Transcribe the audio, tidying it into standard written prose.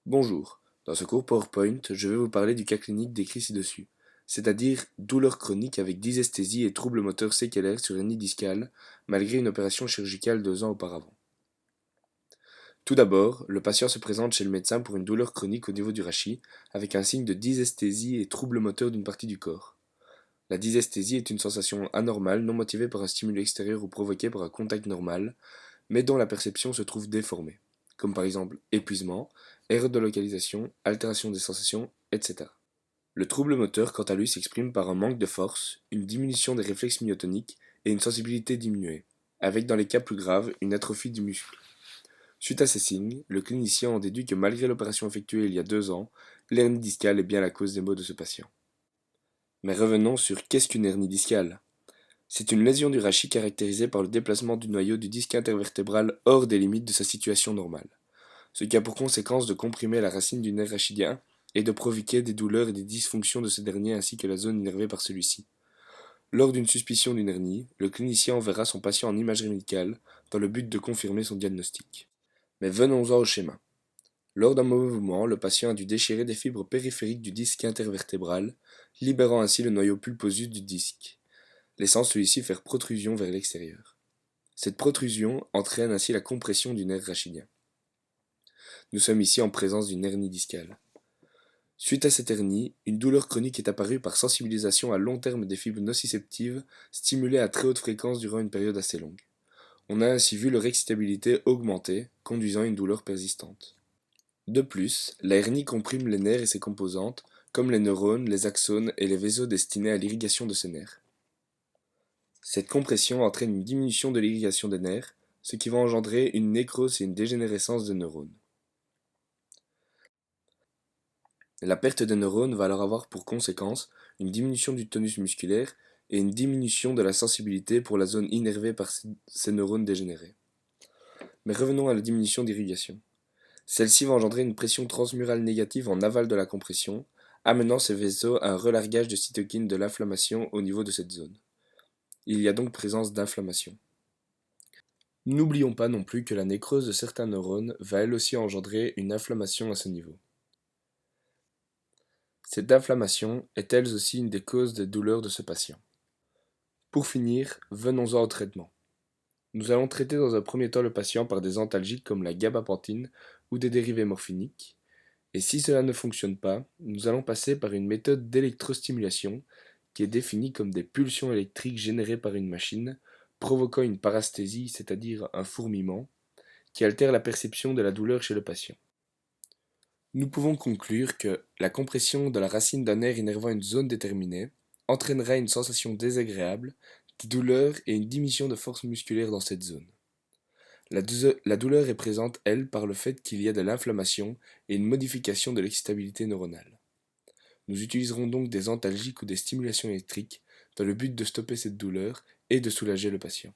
Bonjour, dans ce cours PowerPoint, je vais vous parler du cas clinique décrit ci-dessus, c'est-à-dire douleur chronique avec dysesthésie et troubles moteurs séquelaires sur hernie discale, malgré une opération chirurgicale 2 ans auparavant. Tout d'abord, le patient se présente chez le médecin pour une douleur chronique au niveau du rachis, avec un signe de dysesthésie et troubles moteurs d'une partie du corps. La dysesthésie est une sensation anormale non motivée par un stimulus extérieur ou provoquée par un contact normal, mais dont la perception se trouve déformée, comme par exemple épuisement, erreur de localisation, altération des sensations, etc. Le trouble moteur, quant à lui, s'exprime par un manque de force, une diminution des réflexes myotoniques et une sensibilité diminuée, avec dans les cas plus graves une atrophie du muscle. Suite à ces signes, le clinicien en déduit que malgré l'opération effectuée il y a 2 ans, l'hernie discale est bien la cause des maux de ce patient. Mais revenons sur qu'est-ce qu'une hernie discale. C'est une lésion du rachis caractérisée par le déplacement du noyau du disque intervertébral hors des limites de sa situation normale, ce qui a pour conséquence de comprimer la racine du nerf rachidien et de provoquer des douleurs et des dysfonctions de ce dernier ainsi que la zone innervée par celui-ci. Lors d'une suspicion d'une hernie, le clinicien enverra son patient en imagerie médicale dans le but de confirmer son diagnostic. Mais venons-en au schéma. Lors d'un mauvais mouvement, le patient a dû déchirer des fibres périphériques du disque intervertébral, libérant ainsi le noyau pulposus du disque, laissant celui-ci faire protrusion vers l'extérieur. Cette protrusion entraîne ainsi la compression du nerf rachidien. Nous sommes ici en présence d'une hernie discale. Suite à cette hernie, une douleur chronique est apparue par sensibilisation à long terme des fibres nociceptives stimulées à très haute fréquence durant une période assez longue. On a ainsi vu leur excitabilité augmenter, conduisant à une douleur persistante. De plus, la hernie comprime les nerfs et ses composantes, comme les neurones, les axones et les vaisseaux destinés à l'irrigation de ces nerfs. Cette compression entraîne une diminution de l'irrigation des nerfs, ce qui va engendrer une nécrose et une dégénérescence des neurones. La perte des neurones va alors avoir pour conséquence une diminution du tonus musculaire et une diminution de la sensibilité pour la zone innervée par ces neurones dégénérés. Mais revenons à la diminution d'irrigation. Celle-ci va engendrer une pression transmurale négative en aval de la compression, amenant ces vaisseaux à un relargage de cytokines de l'inflammation au niveau de cette zone. Il y a donc présence d'inflammation. N'oublions pas non plus que la nécrose de certains neurones va elle aussi engendrer une inflammation à ce niveau. Cette inflammation est elle aussi une des causes des douleurs de ce patient. Pour finir, venons-en au traitement. Nous allons traiter dans un premier temps le patient par des antalgiques comme la gabapentine ou des dérivés morphiniques, et si cela ne fonctionne pas, nous allons passer par une méthode d'électrostimulation qui est définie comme des pulsions électriques générées par une machine, provoquant une parasthésie, c'est-à-dire un fourmillement, qui altère la perception de la douleur chez le patient. Nous pouvons conclure que la compression de la racine d'un nerf innervant une zone déterminée entraînera une sensation désagréable, de douleur et une diminution de force musculaire dans cette zone. La douleur est présente, elle, par le fait qu'il y a de l'inflammation et une modification de l'excitabilité neuronale. Nous utiliserons donc des antalgiques ou des stimulations électriques dans le but de stopper cette douleur et de soulager le patient.